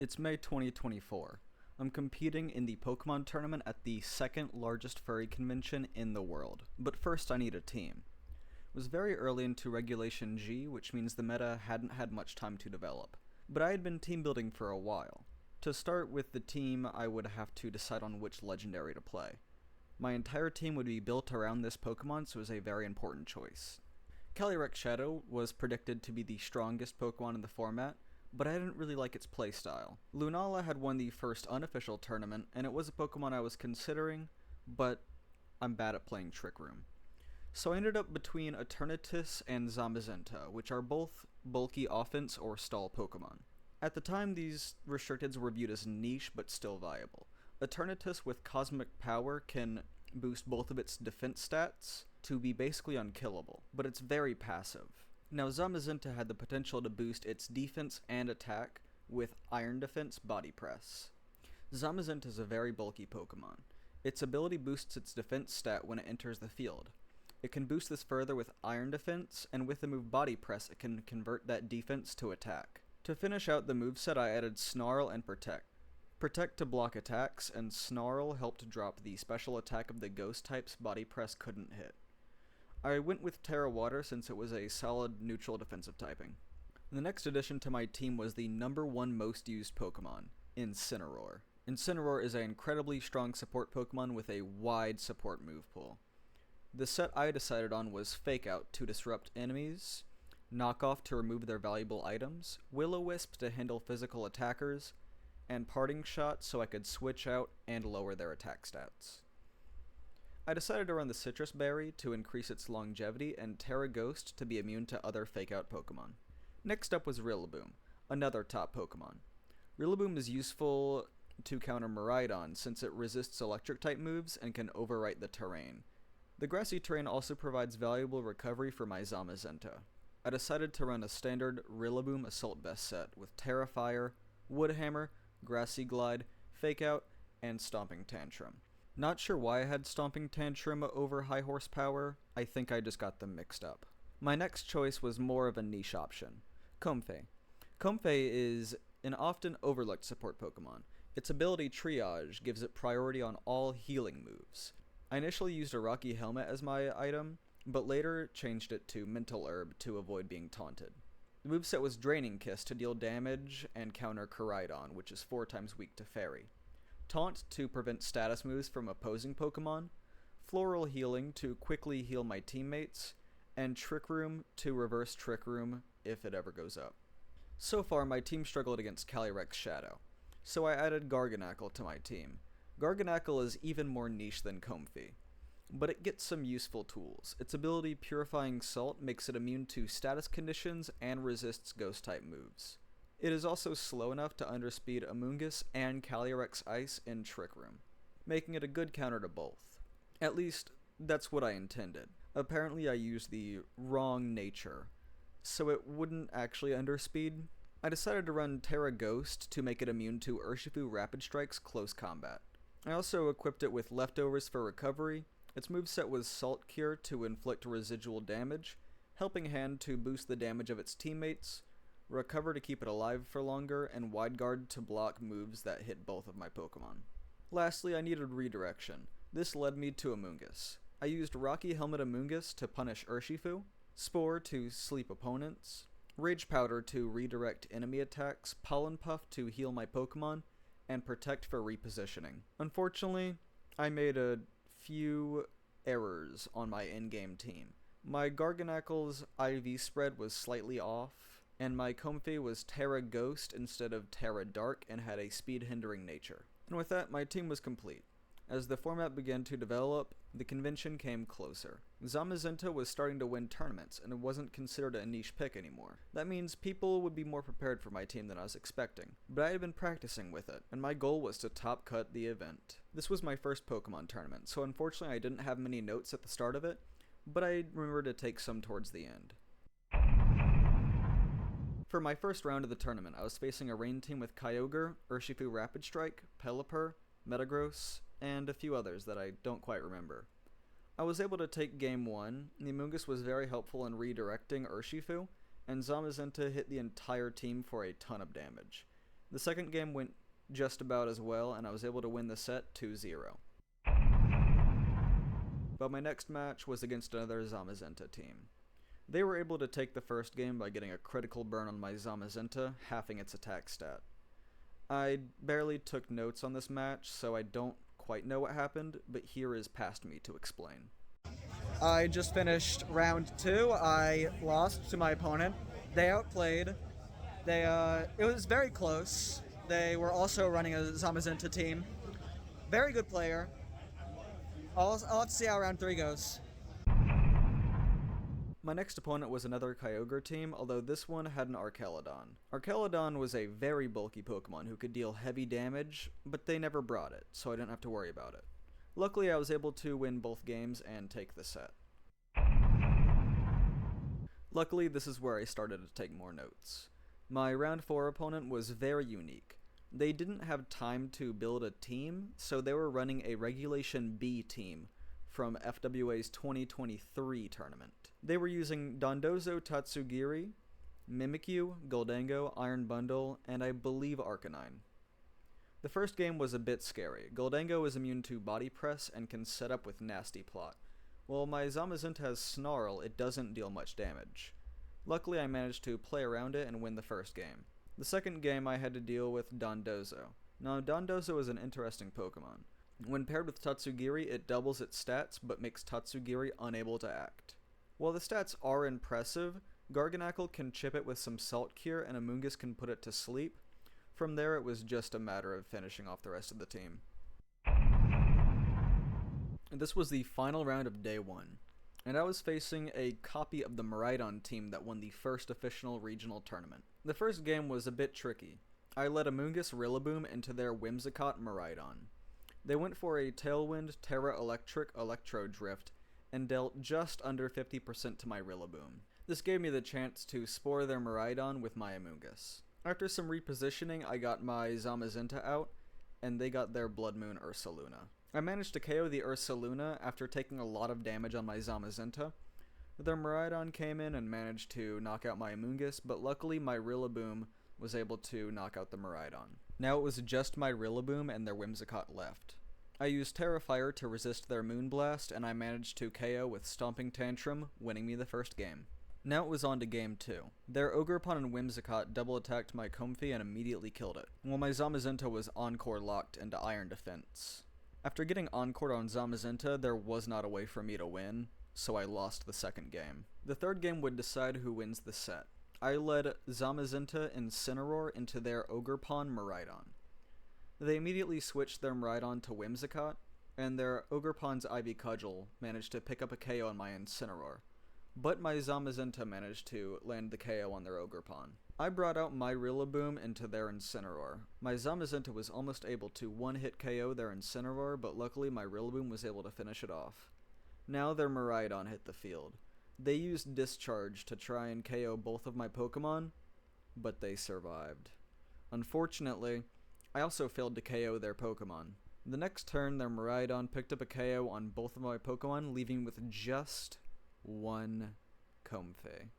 It's May 2024. I'm competing in the Pokemon tournament at the second largest furry convention in the world. But first I need a team. It was very early into Regulation G, which means the meta hadn't had much time to develop. But I had been team building for a while. To start with the team, I would have to decide on which legendary to play. My entire team would be built around this Pokemon, so it was a very important choice. Calyrex Shadow was predicted to be the strongest Pokemon in the format, but I didn't really like its playstyle. Lunala had won the first unofficial tournament, and it was a Pokemon I was considering, but I'm bad at playing Trick Room. So I ended up between Eternatus and Zamazenta, which are both bulky offense or stall Pokemon. At the time, these restricteds were viewed as niche but still viable. Eternatus with Cosmic Power can boost both of its defense stats to be basically unkillable, but it's very passive. Now, Zamazenta had the potential to boost its defense and attack with Iron Defense Body Press. Zamazenta is a very bulky Pokemon. Its ability boosts its defense stat when it enters the field. It can boost this further with Iron Defense, and with the move Body Press, it can convert that defense to attack. To finish out the moveset, I added Snarl and Protect. Protect to block attacks, and Snarl helped drop the special attack of the Ghost types Body Press couldn't hit. I went with Terra Water since it was a solid neutral defensive typing. The next addition to my team was the #1 most used Pokemon, Incineroar. Incineroar is an incredibly strong support Pokemon with a wide support move pool. The set I decided on was Fake Out to disrupt enemies, Knock Off to remove their valuable items, Will-O-Wisp to handle physical attackers, and Parting Shot so I could switch out and lower their attack stats. I decided to run the Citrus Berry to increase its longevity and Terra Ghost to be immune to other fake-out Pokemon. Next up was Rillaboom, another top Pokemon. Rillaboom is useful to counter Miraidon since it resists electric-type moves and can overwrite the terrain. The grassy terrain also provides valuable recovery for my Zamazenta. I decided to run a standard Rillaboom Assault Vest set with Terra Fire, Wood Hammer, Grassy Glide, Fake Out, and Stomping Tantrum. Not sure why I had Stomping Tantrum over High Horsepower, I think I just got them mixed up. My next choice was more of a niche option, Comfey. Comfey is an often overlooked support Pokemon. Its ability Triage gives it priority on all healing moves. I initially used a Rocky Helmet as my item, but later changed it to Mental Herb to avoid being taunted. The moveset was Draining Kiss to deal damage and counter Koraidon, which is 4 times weak to Fairy. Taunt to prevent status moves from opposing Pokemon, Floral Healing to quickly heal my teammates, and Trick Room to reverse Trick Room if it ever goes up. So far, my team struggled against Calyrex Shadow, so I added Garganacl to my team. Garganacl is even more niche than Comfey, but it gets some useful tools. Its ability Purifying Salt makes it immune to status conditions and resists Ghost-type moves. It is also slow enough to underspeed Amoonguss and Calyrex Ice in Trick Room, making it a good counter to both. At least, that's what I intended. Apparently I used the wrong nature, so it wouldn't actually underspeed. I decided to run Terra Ghost to make it immune to Urshifu Rapid Strike's close combat. I also equipped it with Leftovers for recovery. Its moveset was Salt Cure to inflict residual damage, Helping Hand to boost the damage of its teammates, Recover to keep it alive for longer, and Wide Guard to block moves that hit both of my Pokemon. Lastly, I needed redirection. This led me to Amoonguss. I used Rocky Helmet Amoonguss to punish Urshifu, Spore to sleep opponents, Rage Powder to redirect enemy attacks, Pollen Puff to heal my Pokemon, and Protect for repositioning. Unfortunately, I made a few errors on my in-game team. My Garganacl's IV spread was slightly off, and my Comfey was Terra Ghost instead of Terra Dark and had a speed-hindering nature. And with that, my team was complete. As the format began to develop, the convention came closer. Zamazenta was starting to win tournaments, and it wasn't considered a niche pick anymore. That means people would be more prepared for my team than I was expecting, but I had been practicing with it, and my goal was to top cut the event. This was my first Pokemon tournament, so unfortunately I didn't have many notes at the start of it, but I remembered to take some towards the end. For my first round of the tournament, I was facing a rain team with Kyogre, Urshifu Rapid Strike, Pelipper, Metagross, and a few others that I don't quite remember. I was able to take game 1, the Amoonguss was very helpful in redirecting Urshifu, and Zamazenta hit the entire team for a ton of damage. The second game went just about as well, and I was able to win the set 2-0. But my next match was against another Zamazenta team. They were able to take the first game by getting a critical burn on my Zamazenta, halving its attack stat. I barely took notes on this match, so I don't quite know what happened, but here is past me to explain. I just finished round 2. I lost to my opponent. They outplayed. It was very close. They were also running a Zamazenta team. Very good player. I'll have to see how round 3 goes. My next opponent was another Kyogre team, although this one had an Archelodon. Archelodon was a very bulky Pokemon who could deal heavy damage, but they never brought it, so I didn't have to worry about it. Luckily, I was able to win both games and take the set. Luckily, this is where I started to take more notes. My round 4 opponent was very unique. They didn't have time to build a team, so they were running a Regulation B team from FWA's 2023 tournament. They were using Dondozo Tatsugiri, Mimikyu, Gholdengo, Iron Bundle, and I believe Arcanine. The first game was a bit scary. Gholdengo is immune to Body Press and can set up with Nasty Plot. While my Zamazenta has Snarl, it doesn't deal much damage. Luckily, I managed to play around it and win the first game. The second game, I had to deal with Dondozo. Now, Dondozo is an interesting Pokemon. When paired with Tatsugiri, it doubles its stats, but makes Tatsugiri unable to act. While the stats are impressive, Garganacl can chip it with some Salt Cure, and Amoonguss can put it to sleep. From there, it was just a matter of finishing off the rest of the team. This was the final round of Day 1, and I was facing a copy of the Miraidon team that won the first official regional tournament. The first game was a bit tricky. I led Amoonguss Rillaboom into their Whimsicott Miraidon. They went for a Tailwind, Terra Electric, Electro Drift, and dealt just under 50% to my Rillaboom. This gave me the chance to spore their Miraidon with my Amoonguss. After some repositioning, I got my Zamazenta out, and they got their Blood Moon Ursaluna. I managed to KO the Ursaluna after taking a lot of damage on my Zamazenta. Their Miraidon came in and managed to knock out my Amoonguss, but luckily my Rillaboom was able to knock out the Miraidon. Now it was just my Rillaboom and their Whimsicott left. I used Terrafire to resist their Moonblast, and I managed to KO with Stomping Tantrum, winning me the first game. Now it was on to Game 2. Their Ogerpon and Whimsicott double attacked my Comfey and immediately killed it, while my Zamazenta was Encore locked into Iron Defense. After getting Encored on Zamazenta, there was not a way for me to win, so I lost the second game. The third game would decide who wins the set. I led Zamazenta Incineroar into their Ogerpon Miraidon. They immediately switched their Miraidon to Whimsicott, and their Ogerpon's Ivy Cudgel managed to pick up a KO on my Incineroar, but my Zamazenta managed to land the KO on their Ogerpon. I brought out my Rillaboom into their Incineroar. My Zamazenta was almost able to one-hit KO their Incineroar, but luckily my Rillaboom was able to finish it off. Now their Miraidon hit the field. They used Discharge to try and KO both of my Pokemon, but they survived. Unfortunately, I also failed to KO their Pokemon. The next turn, their Miraidon picked up a KO on both of my Pokemon, leaving with just one Comfey.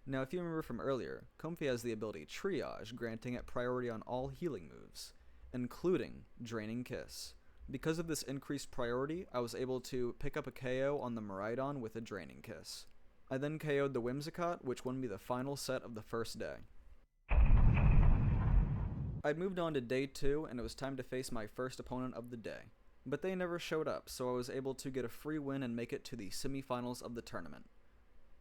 Now, if you remember from earlier, Comfey has the ability Triage, granting it priority on all healing moves, including Draining Kiss. Because of this increased priority, I was able to pick up a KO on the Miraidon with a Draining Kiss. I then KO'd the Whimsicott, which won me the final set of the first day. I'd moved on to Day 2, and it was time to face my first opponent of the day. But they never showed up, so I was able to get a free win and make it to the semifinals of the tournament.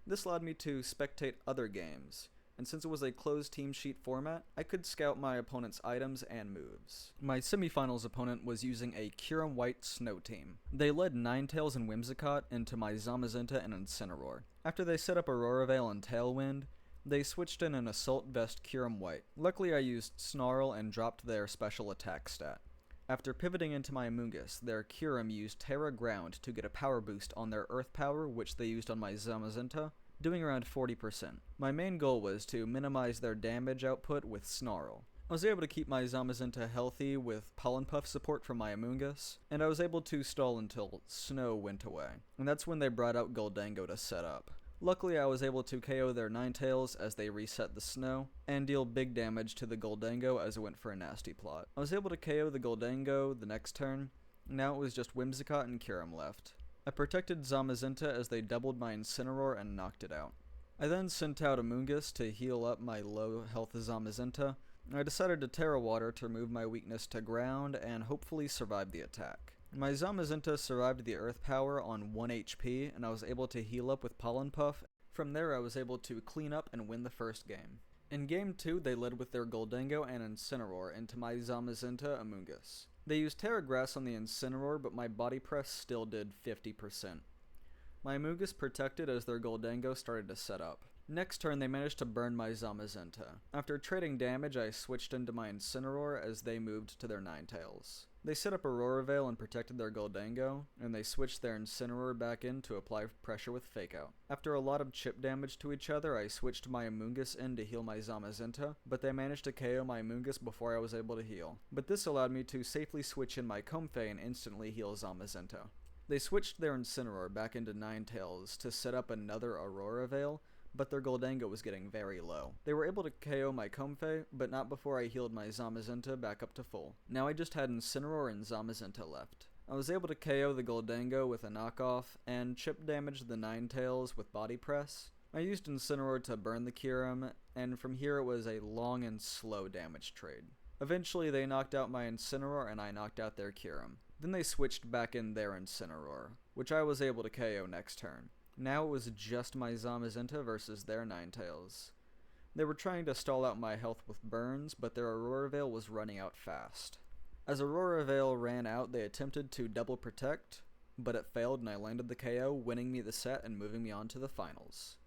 This allowed me to spectate other games, and since it was a closed team sheet format, I could scout my opponent's items and moves. My semifinals opponent was using a Kyurem White Snow team. They led Ninetales and Whimsicott into my Zamazenta and Incineroar. After they set up Aurora Veil and Tailwind, they switched in an Assault Vest Kyurem White. Luckily I used Snarl and dropped their special attack stat. After pivoting into my Amoonguss, their Kyurem used Terra Ground to get a power boost on their Earth Power, which they used on my Zamazenta, doing around 40%. My main goal was to minimize their damage output with Snarl. I was able to keep my Zamazenta healthy with Pollen Puff support from my Amoonguss, and I was able to stall until Snow went away. And that's when they brought out Gholdengo to set up. Luckily, I was able to KO their Ninetales as they reset the snow, and deal big damage to the Goldango as it went for a nasty plot. I was able to KO the Goldango the next turn. Now it was just Whimsicott and Kyurem left. I protected Zamazenta as they doubled my Incineroar and knocked it out. I then sent out Amoonguss to heal up my low health Zamazenta. I decided to Terra Water to remove my weakness to ground and hopefully survive the attack. My Zamazenta survived the Earth Power on 1 HP, and I was able to heal up with Pollen Puff. From there I was able to clean up and win the first game. In Game 2, they led with their Goldango and Incineroar into my Zamazenta Amoonguss. They used Terra Grass on the Incineroar, but my Body Press still did 50%. My Amoonguss protected as their Goldango started to set up. Next turn, they managed to burn my Zamazenta. After trading damage, I switched into my Incineroar as they moved to their Ninetales. They set up Aurora Veil and protected their Goldango, and they switched their Incineroar back in to apply pressure with Fake Out. After a lot of chip damage to each other, I switched my Amoonguss in to heal my Zamazenta, but they managed to KO my Amoonguss before I was able to heal. But this allowed me to safely switch in my Comfey and instantly heal Zamazenta. They switched their Incineroar back into Ninetales to set up another Aurora Veil, but their Goldango was getting very low. They were able to KO my Comfey, but not before I healed my Zamazenta back up to full. Now I just had Incineroar and Zamazenta left. I was able to KO the Goldango with a knockoff, and chip damage the Ninetales with Body Press. I used Incineroar to burn the Kyurem, and from here it was a long and slow damage trade. Eventually they knocked out my Incineroar and I knocked out their Kyurem. Then they switched back in their Incineroar, which I was able to KO next turn. Now it was just my Zamazenta versus their Ninetales. They were trying to stall out my health with burns, but their Aurora Veil was running out fast. As Aurora Veil ran out, they attempted to double protect, but it failed and I landed the KO, winning me the set and moving me on to the finals.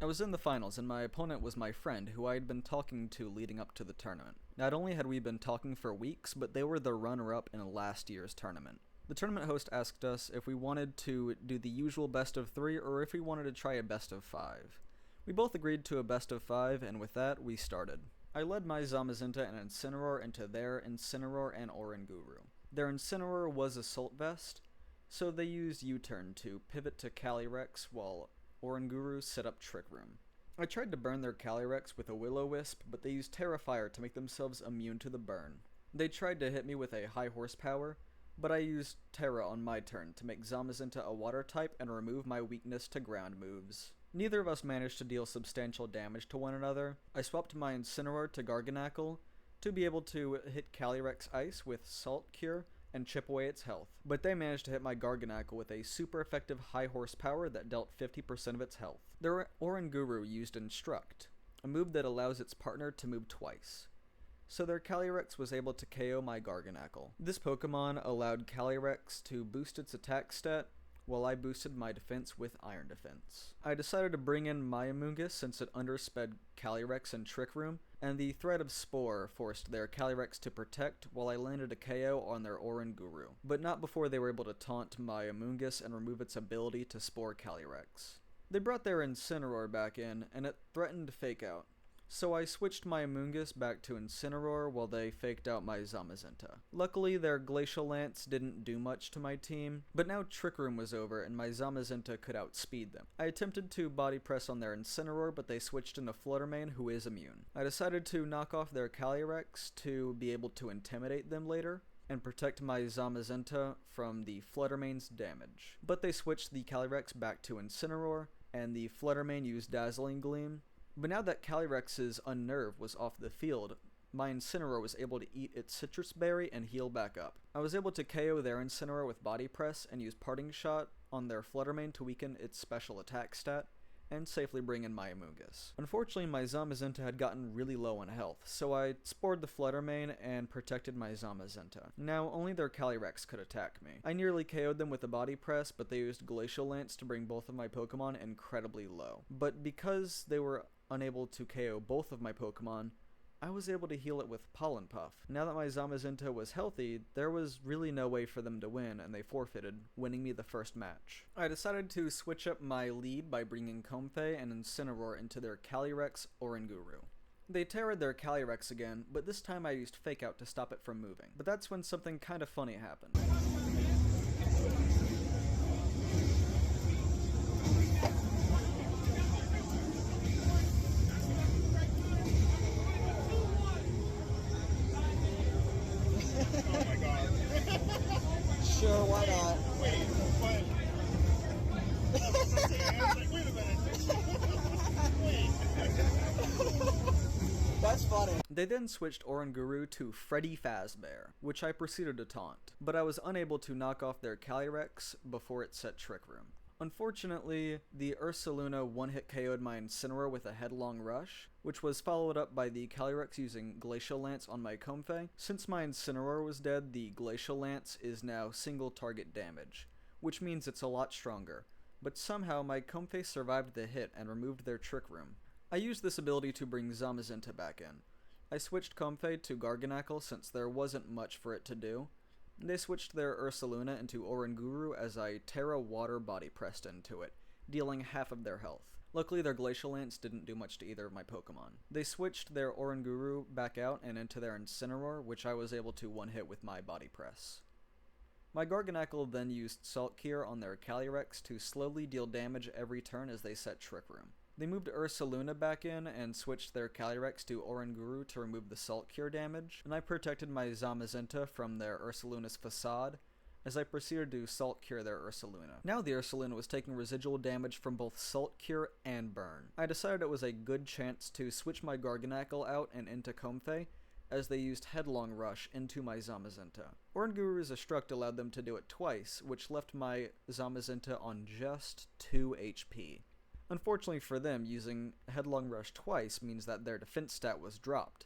I was in the finals, and my opponent was my friend, who I had been talking to leading up to the tournament. Not only had we been talking for weeks, but they were the runner-up in last year's tournament. The tournament host asked us if we wanted to do the usual best of 3 or if we wanted to try a best of 5. We both agreed to a best of 5, and with that, we started. I led my Zamazenta and Incineroar into their Incineroar and Oranguru. Their Incineroar was Assault Vest, so they used U-turn to pivot to Calyrex while Oranguru set up Trick Room. I tried to burn their Calyrex with a Will-O-Wisp, but they used Terrafire to make themselves immune to the burn. They tried to hit me with a high horsepower, but I used Terra on my turn to make Zamazenta a water type and remove my weakness to ground moves. Neither of us managed to deal substantial damage to one another. I swapped my Incineroar to Garganacl to be able to hit Calyrex Ice with Salt Cure and chip away its health, but they managed to hit my Garganacl with a super effective high horsepower that dealt 50% of its health. Their Oranguru used Instruct, a move that allows its partner to move twice, so their Calyrex was able to KO my Garganacl. This Pokemon allowed Calyrex to boost its attack stat, while I boosted my defense with Iron Defense. I decided to bring in my Amoonguss since it undersped Calyrex and Trick Room, and the threat of Spore forced their Calyrex to protect while I landed a KO on their Oranguru, but not before they were able to taunt my Amoonguss and remove its ability to Spore Calyrex. They brought their Incineroar back in, and it threatened Fake Out. So I switched my Amoonguss back to Incineroar while they faked out my Zamazenta. Luckily, their Glacial Lance didn't do much to my team, but now Trick Room was over and my Zamazenta could outspeed them. I attempted to Body Press on their Incineroar, but they switched into Fluttermane, who is immune. I decided to knock off their Calyrex to be able to intimidate them later and protect my Zamazenta from the Fluttermane's damage. But they switched the Calyrex back to Incineroar, and the Fluttermane used Dazzling Gleam. But now that Calyrex's Unnerve was off the field, my Incineroar was able to eat its Citrus Berry and heal back up. I was able to KO their Incineroar with Body Press and use Parting Shot on their Fluttermane to weaken its special attack stat, and safely bring in my Amoonguss. Unfortunately, my Zamazenta had gotten really low on health, so I spored the Fluttermane and protected my Zamazenta. Now, only their Calyrex could attack me. I nearly KO'd them with a Body Press, but they used Glacial Lance to bring both of my Pokemon incredibly low. But because they were unable to KO both of my Pokemon, I was able to heal it with Pollen Puff. Now that my Zamazenta was healthy, there was really no way for them to win, and they forfeited, winning me the first match. I decided to switch up my lead by bringing Comfey and Incineroar into their Calyrex Oranguru. They terrored their Calyrex again, but this time I used Fake Out to stop it from moving. But that's when something kind of funny happened. Sure, why not? Wait, but... I was like, wait a minute. Wait. That's funny. They then switched Oranguru to Freddy Fazbear, which I proceeded to taunt, but I was unable to knock off their Calyrex before it set Trick Room. Unfortunately, the Ursaluna one-hit KO'd my Incineroar with a Headlong Rush, which was followed up by the Calyrex using Glacial Lance on my Comfey. Since my Incineroar was dead, the Glacial Lance is now single target damage, which means it's a lot stronger, but somehow my Comfey survived the hit and removed their Trick Room. I used this ability to bring Zamazenta back in. I switched Comfey to Garganacl since there wasn't much for it to do. They switched their Ursaluna into Oranguru as I Terra Water Body Pressed into it, dealing half of their health. Luckily their Glacial Lance didn't do much to either of my Pokemon. They switched their Oranguru back out and into their Incineroar, which I was able to one-hit with my Body Press. My Garganacl then used Salt Cure on their Calyrex to slowly deal damage every turn as they set Trick Room. They moved Ursaluna back in and switched their Calyrex to Oranguru to remove the Salt Cure damage, and I protected my Zamazenta from their Ursaluna's Facade as I proceeded to Salt Cure their Ursaluna. Now the Ursaluna was taking residual damage from both Salt Cure and Burn. I decided it was a good chance to switch my Garganacl out and into Comfey, as they used Headlong Rush into my Zamazenta. Oranguru's Destruct allowed them to do it twice, which left my Zamazenta on just 2 HP. Unfortunately for them, using Headlong Rush twice means that their defense stat was dropped,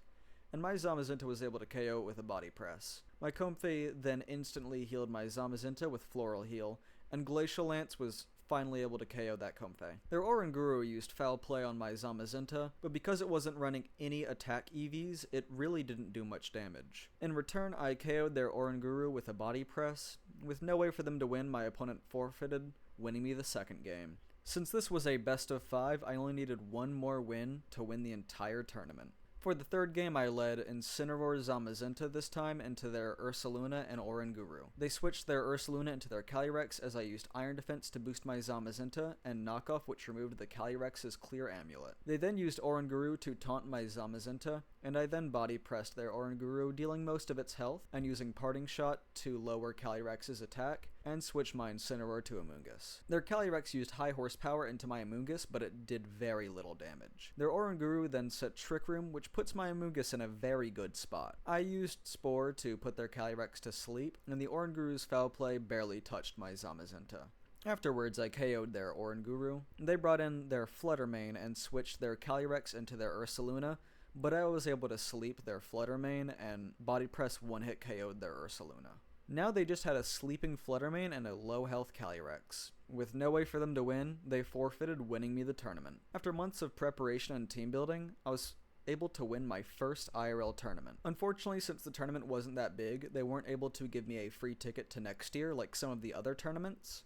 and my Zamazenta was able to KO it with a Body Press. My Comfey then instantly healed my Zamazenta with Floral Heal, and Glacial Lance was finally able to KO that Comfey. Their Oranguru used Foul Play on my Zamazenta, but because it wasn't running any attack EVs, it really didn't do much damage. In return, I KO'd their Oranguru with a Body Press. With no way for them to win, my opponent forfeited, winning me the second game. Since this was a best of 5, I only needed one more win to win the entire tournament. For the third game, I led Incineroar Zamazenta this time into their Ursaluna and Oranguru. They switched their Ursaluna into their Calyrex as I used Iron Defense to boost my Zamazenta and Knockoff, which removed the Calyrex's Clear Amulet. They then used Oranguru to taunt my Zamazenta, and I then Body Pressed their Oranguru, dealing most of its health, and using Parting Shot to lower Calyrex's attack, and switch my Incineroar to Amoonguss. Their Calyrex used high horsepower into my Amoonguss, but it did very little damage. Their Oranguru then set Trick Room, which puts my Amoonguss in a very good spot. I used Spore to put their Calyrex to sleep, and the Oranguru's Foul Play barely touched my Zamazenta. Afterwards, I KO'd their Oranguru. They brought in their Fluttermane and switched their Calyrex into their Ursaluna, but I was able to sleep their Fluttermane and Body Press one-hit KO'd their Ursaluna. Now they just had a sleeping Fluttermane and a low health Calyrex. With no way for them to win, they forfeited, winning me the tournament. After months of preparation and team building, I was able to win my first IRL tournament. Unfortunately, since the tournament wasn't that big, they weren't able to give me a free ticket to next year like some of the other tournaments,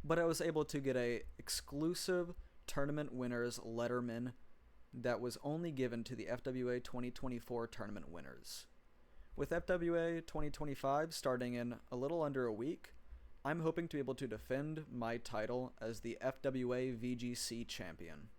but I was able to get a exclusive tournament winners letterman that was only given to the FWA 2024 tournament winners. With FWA 2025 starting in a little under a week, I'm hoping to be able to defend my title as the FWA VGC champion.